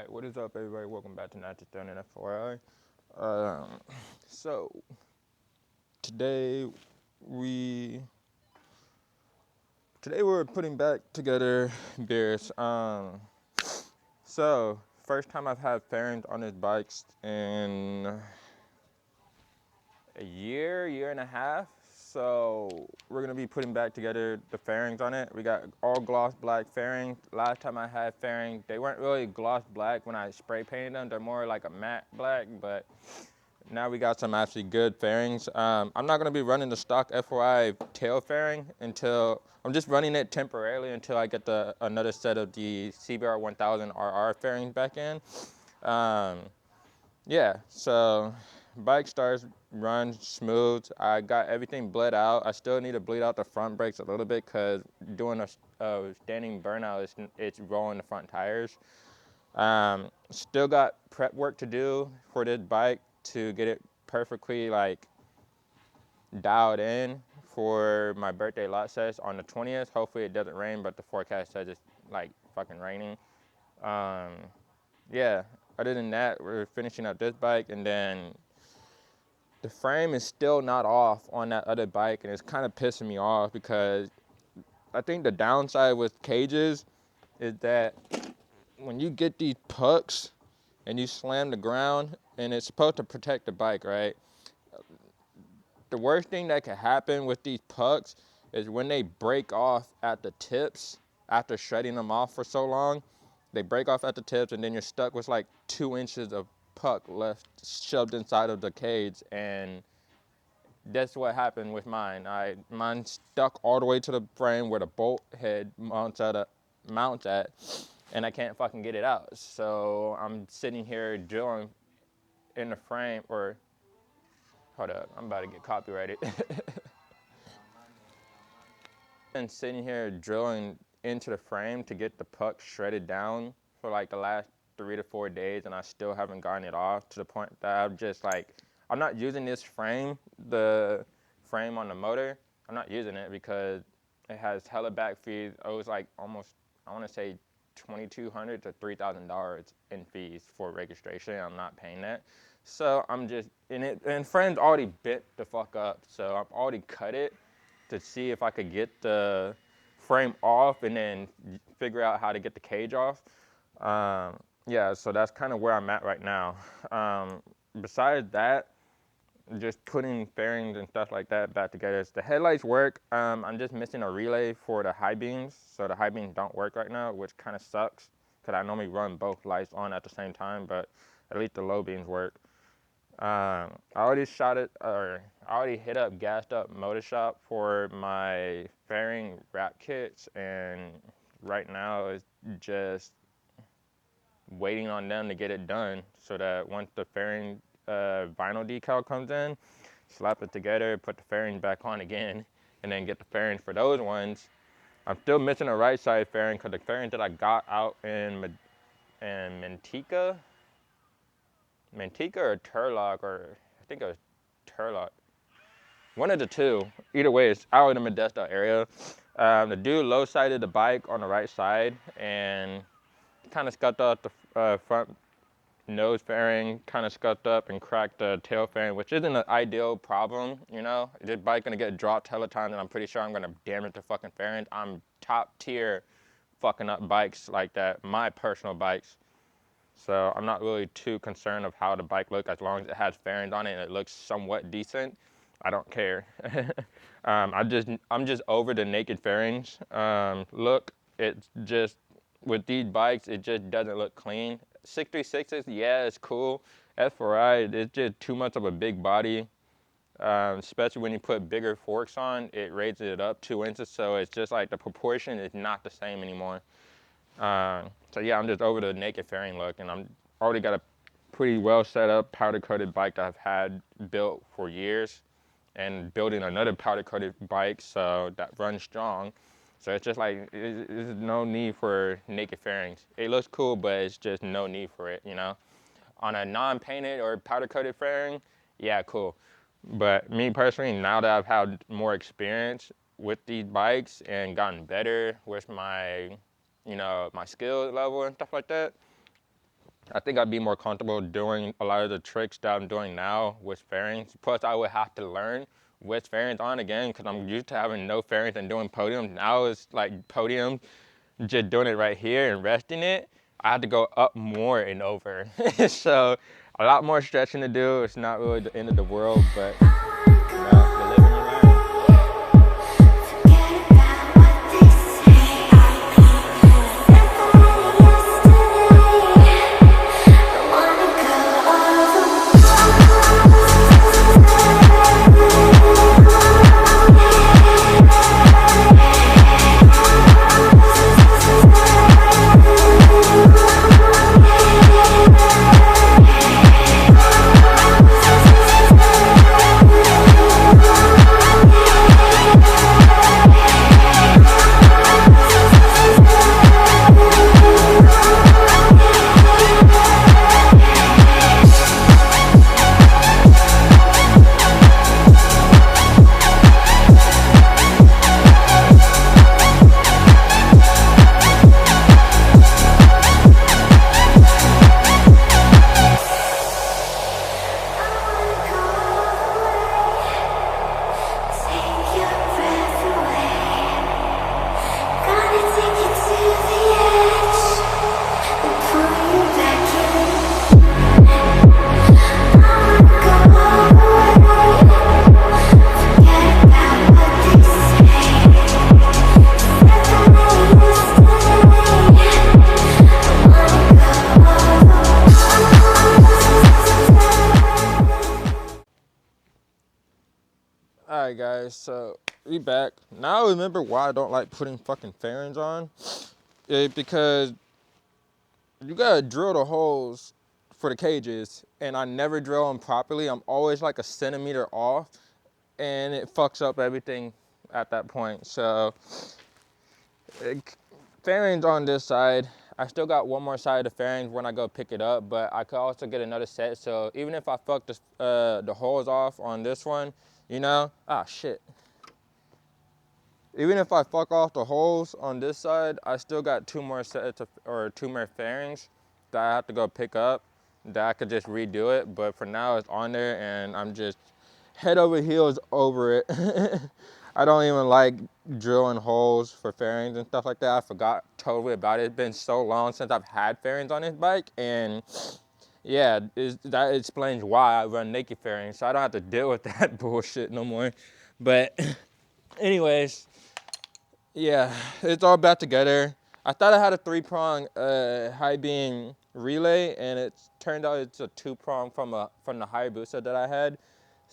Alright, what is up everybody? Welcome back to Not Just Done in FYI. So today we're putting back together Beerus. So first time I've had fairings on this bike in a year and a half. So we're gonna be putting back together the fairings on it. We got all gloss black fairings. Last time I had fairings, they weren't really gloss black when I spray painted them. They're more like a matte black, but now we got some actually good fairings. I'm not gonna be running the stock FYI tail fairing until, I'm just running it temporarily until I get another set of the CBR 1000 RR fairings back in. Yeah, so bike starts, runs smooth. I got everything bled out. I still need to bleed out the front brakes a little bit because doing a standing burnout, it's rolling the front tires. Still got prep work to do for this bike to get it perfectly like dialed in for my birthday lot sets on the 20th. Hopefully it doesn't rain, but the forecast says it's like fucking raining. Yeah, other than that, we're finishing up this bike, and then the frame is still not off on that other bike, and it's kind of pissing me off because I think the downside with cages is that when you get these pucks and you slam the ground, and it's supposed to protect the bike, right? The worst thing that could happen with these pucks is when they break off at the tips after shredding them off for so long. They break off at the tips, and then you're stuck with like 2 inches of puck left shoved inside of the cage, and that's what happened with mine. Mine stuck all the way to the frame where the bolt head mounts at, and I can't fucking get it out. So I'm sitting here drilling in the frame, or hold up, I'm about to get copyrighted. Been sitting here drilling into the frame to get the puck shredded down for like the last 3 to 4 days, and I still haven't gotten it off, to the point that I'm just like, I'm not using this frame, the frame on the motor. I'm not using it because it has hella back fees. It was like almost, I want to say $2,200 to $3,000 in fees for registration. I'm not paying that. So I'm just in it, and friends already bit the fuck up, so I've already cut it to see if I could get the frame off and then figure out how to get the cage off. Yeah, so that's kind of where I'm at right now. Besides that, just putting fairings and stuff like that back together. The headlights work. I'm just missing a relay for the high beams, so the high beams don't work right now, which kind of sucks because I normally run both lights on at the same time, but at least the low beams work. I already hit up, gassed up Motor Shop for my fairing wrap kits, and right now it's just waiting on them to get it done so that once the fairing vinyl decal comes in, slap it together, put the fairing back on again, and then get the fairings for those ones. I'm still missing a right side fairing because the fairings that I got out in Manteca or Turlock, or I think it was Turlock. One of the two. Either way, it's out in the Modesto area. The dude low-sided the bike on the right side and kind of scuffed up the front nose fairing, kind of scuffed up and cracked the tail fairing, which isn't an ideal problem, you know? This bike gonna get dropped hella times, and I'm pretty sure I'm gonna damage the fucking fairings. I'm top tier fucking up bikes like that, my personal bikes. So I'm not really too concerned of how the bike looks, as long as it has fairings on it and it looks somewhat decent. I don't care. I'm just over the naked fairings look. It's just, with these bikes, it just doesn't look clean. 636s, yeah, it's cool. S4i, it's just too much of a big body. Especially when you put bigger forks on, it raises it up 2 inches, so it's just like the proportion is not the same anymore. So yeah, I'm just over the naked fairing look, and I'm already got a pretty well set up powder coated bike that I've had built for years, and building another powder coated bike so that runs strong. So it's just like, there's no need for naked fairings. It looks cool, but it's just no need for it, you know? On a non-painted or powder coated fairing, yeah, cool. But me personally, now that I've had more experience with these bikes and gotten better with my, you know, my skill level and stuff like that, I think I'd be more comfortable doing a lot of the tricks that I'm doing now with fairings. Plus, I would have to learn with fairings on again because I'm used to having no fairings and doing podiums. Now it's like podium, just doing it right here and resting it. I have to go up more and over. So a lot more stretching to do. It's not really the end of the world, but you live and you learn. Alright guys, so we back. Now I remember why I don't like putting fucking fairings on. Because you gotta drill the holes for the cages, and I never drill them properly. I'm always like a centimeter off, and it fucks up everything at that point. So fairings on this side. I still got one more side of the fairings when I go pick it up, but I could also get another set. So even if I fuck the holes off on this one, you know, shit. Even if I fuck off the holes on this side, I still got two more sets or two more fairings that I have to go pick up that I could just redo it. But for now it's on there and I'm just head over heels over it. I don't even like drilling holes for fairings and stuff like that. I forgot totally about it. It's been so long since I've had fairings on this bike, and yeah, that explains why I run naked fairings, so I don't have to deal with that bullshit no more. But anyways, yeah, it's all back together. I thought I had a 3-prong high beam relay, and it turned out it's a 2-prong from the Hayabusa that I had.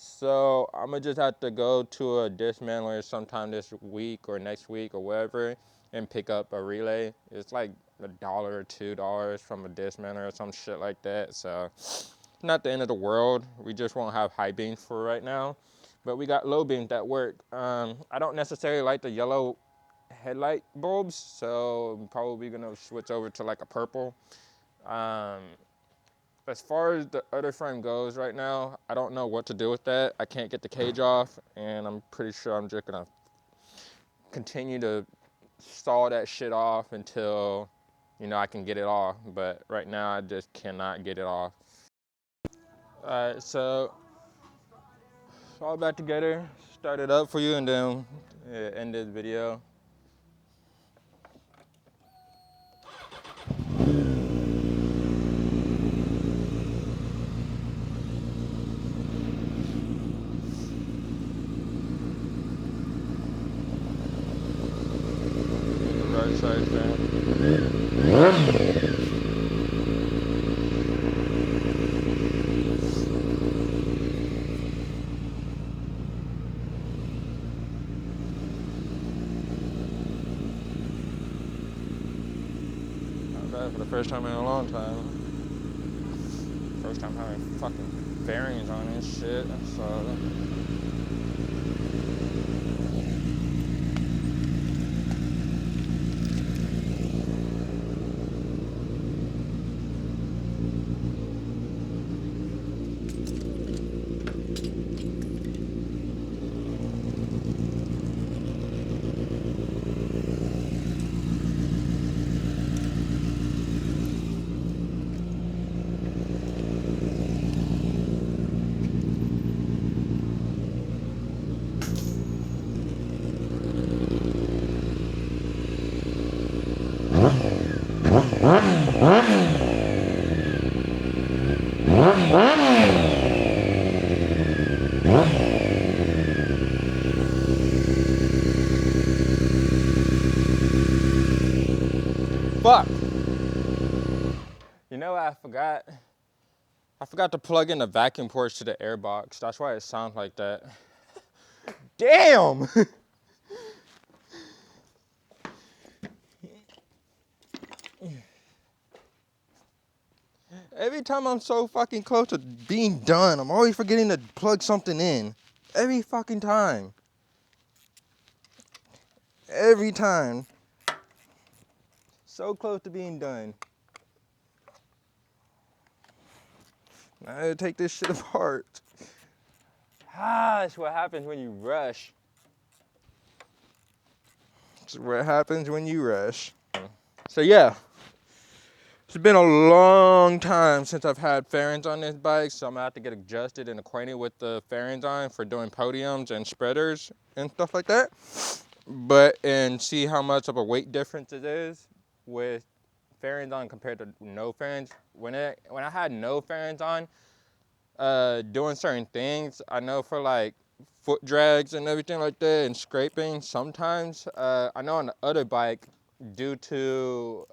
So I'm gonna just have to go to a dismantler sometime this week or next week or whatever and pick up a relay. It's like $1 or $2 from a dismantler or some shit like that. So not the end of the world. We just won't have high beams for right now, but we got low beams that work. I don't necessarily like the yellow headlight bulbs, so I'm probably gonna switch over to like a purple. As far as the other frame goes right now, I don't know what to do with that. I can't get the cage off, and I'm pretty sure I'm just gonna continue to saw that shit off until, you know, I can get it off. But right now, I just cannot get it off. Alright, so all back together. Start it up for you, and then end this video. Right side fan. Not bad for the first time in a long time. First time having fucking bearings on this shit, so. Fuck. You know what I forgot? I forgot to plug in the vacuum ports to the air box. That's why it sounds like that. Damn! Every time I'm so fucking close to being done, I'm always forgetting to plug something in. Every fucking time. Every time. So close to being done. I gotta take this shit apart. That's what happens when you rush. That's what happens when you rush. So yeah. It's been a long time since I've had fairings on this bike, so I'm gonna have to get adjusted and acquainted with the fairings on for doing podiums and spreaders and stuff like that. And see how much of a weight difference it is with fairings on compared to no fairings. When I had no fairings on, doing certain things, I know for like foot drags and everything like that and scraping sometimes, I know on the other bike, due to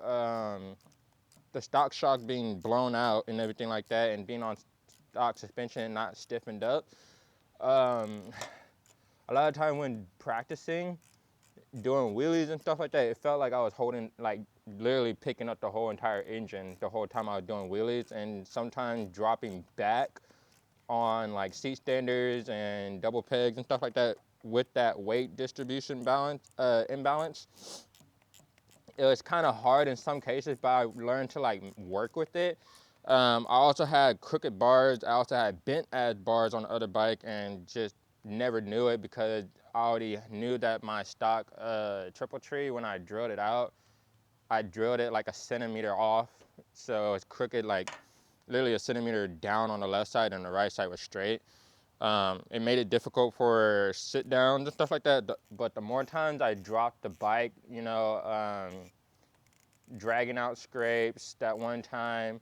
the stock shock being blown out and everything like that and being on stock suspension and not stiffened up, a lot of time when practicing, doing wheelies and stuff like that, it felt like I was holding, like literally picking up the whole entire engine the whole time I was doing wheelies, and sometimes dropping back on like seat standers and double pegs and stuff like that with that weight distribution imbalance. It was kind of hard in some cases, but I learned to like work with it. I also had crooked bars. I also had bent ass bars on the other bike and just never knew it because I already knew that my stock triple tree, when I drilled it out, I drilled it like a centimeter off. So it's crooked, like literally a centimeter down on the left side and the right side was straight. It made it difficult for sit downs and stuff like that. But the more times I dropped the bike, you know, dragging out scrapes that one time,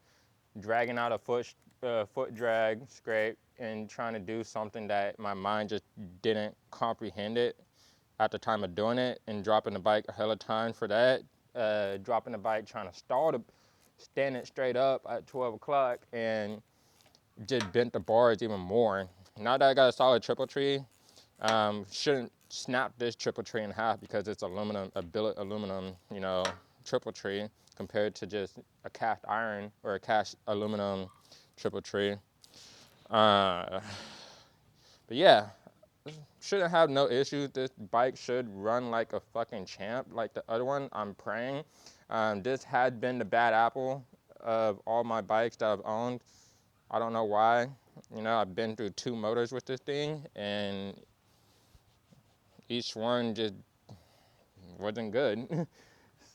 dragging out a foot drag scrape and trying to do something that my mind just didn't comprehend it at the time of doing it, and dropping the bike a hell of time for that. Dropping the bike, trying to stand it straight up at 12 o'clock and just bent the bars even more. Now that I got a solid triple tree, shouldn't snap this triple tree in half because it's aluminum, a billet aluminum, you know, triple tree compared to just a cast iron or a cast aluminum triple tree. But yeah, shouldn't have no issues. This bike should run like a fucking champ like the other one. I'm praying. This had been the bad apple of all my bikes that I've owned. I don't know why. You know, I've been through 2 motors with this thing, and each one just wasn't good.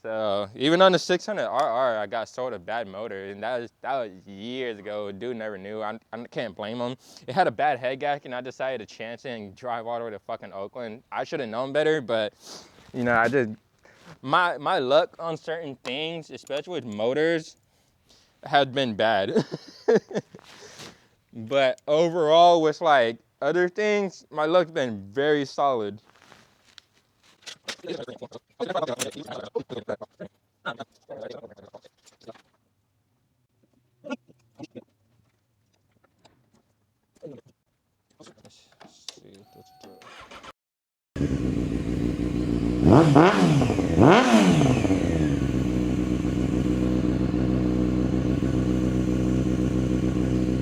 So even on the 600RR, I got sold a bad motor, and that was years ago. Dude never knew. I can't blame him. It had a bad head gasket, and I decided to chance it and drive all the way to fucking Oakland. I should have known better, but you know, I just my luck on certain things, especially with motors, has been bad. But overall, with like other things, my luck's been very solid. I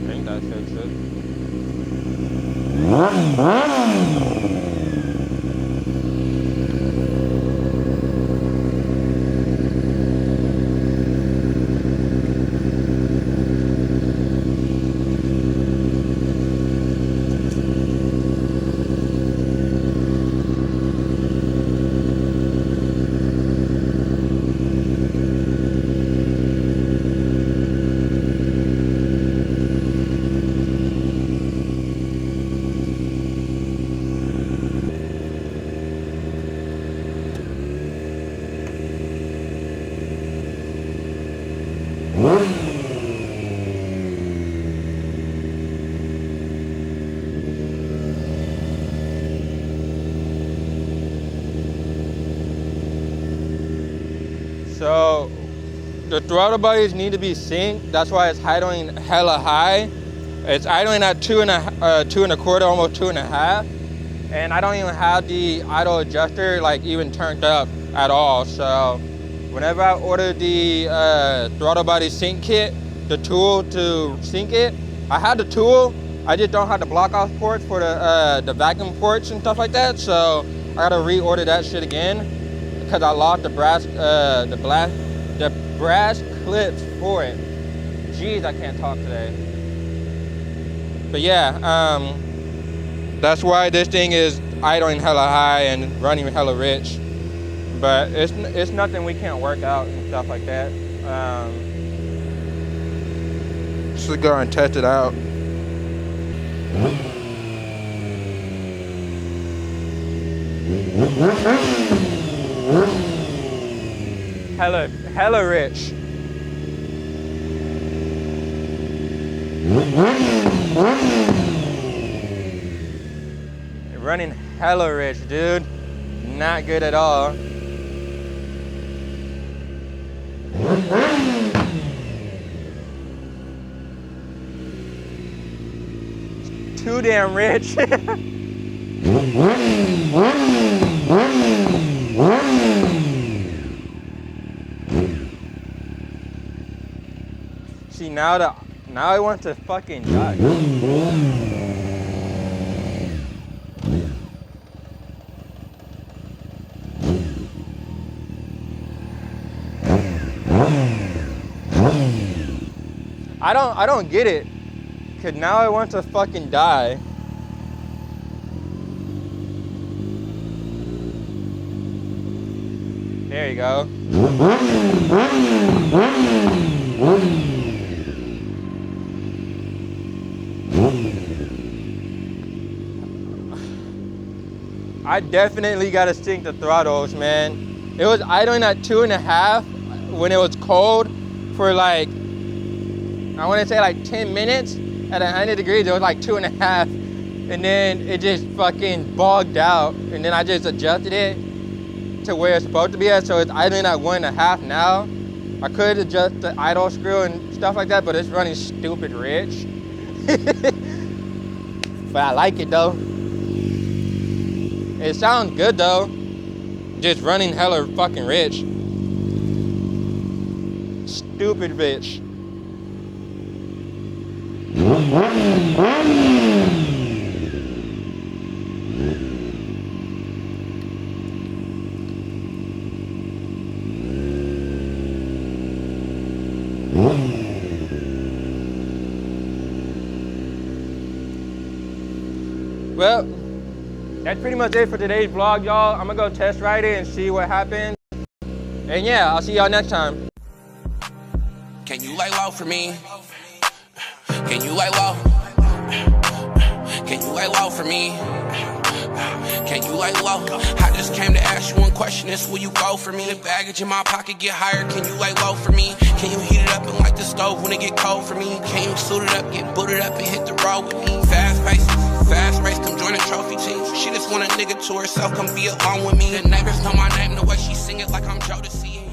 think that fixed it. the throttle bodies need to be synced. That's why it's idling hella high. It's idling at 2.25, almost 2.5. And I don't even have the idle adjuster like even turned up at all. So whenever I ordered the throttle body sync kit, the tool to sync it, I had the tool, I just don't have the block off ports for the vacuum ports and stuff like that. So I gotta reorder that shit again because I lost the brass clips for it. Jeez, I can't talk today. But yeah, that's why this thing is idling hella high and running hella rich. But it's nothing we can't work out and stuff like that. Just go and test it out. Hella rich. Running hella rich, dude. Not good at all. Too damn rich. See, now I want to fucking die. I don't get it. Cause now I want to fucking die. There you go. I definitely gotta sync the throttles, man. It was idling at 2.5 when it was cold for like, I wanna say like 10 minutes. At 100 degrees, it was like 2.5. And then it just fucking bogged out. And then I just adjusted it to where it's supposed to be at. So it's idling at 1.5 now. I could adjust the idle screw and stuff like that, but it's running stupid rich. But I like it though. It sounds good though. Just running hella fucking rich. Stupid bitch. Well, that's pretty much it for today's vlog, y'all. I'm gonna go test ride it and see what happens. And yeah, I'll see y'all next time. Can you lay low for me? Can you lay low? Can you lay low for me? Can you lay low? I just came to ask you one question, this will you go for me? The baggage in my pocket get higher, can you lay low for me? Can you heat it up and light the stove when it get cold for me? Can you suit it up, get booted up and hit the road with me? Fast pace, fast race, come join the trophy team. She just want a nigga to herself, come be alone with me. The neighbors know my name, the way she sing it like I'm Joe to see it.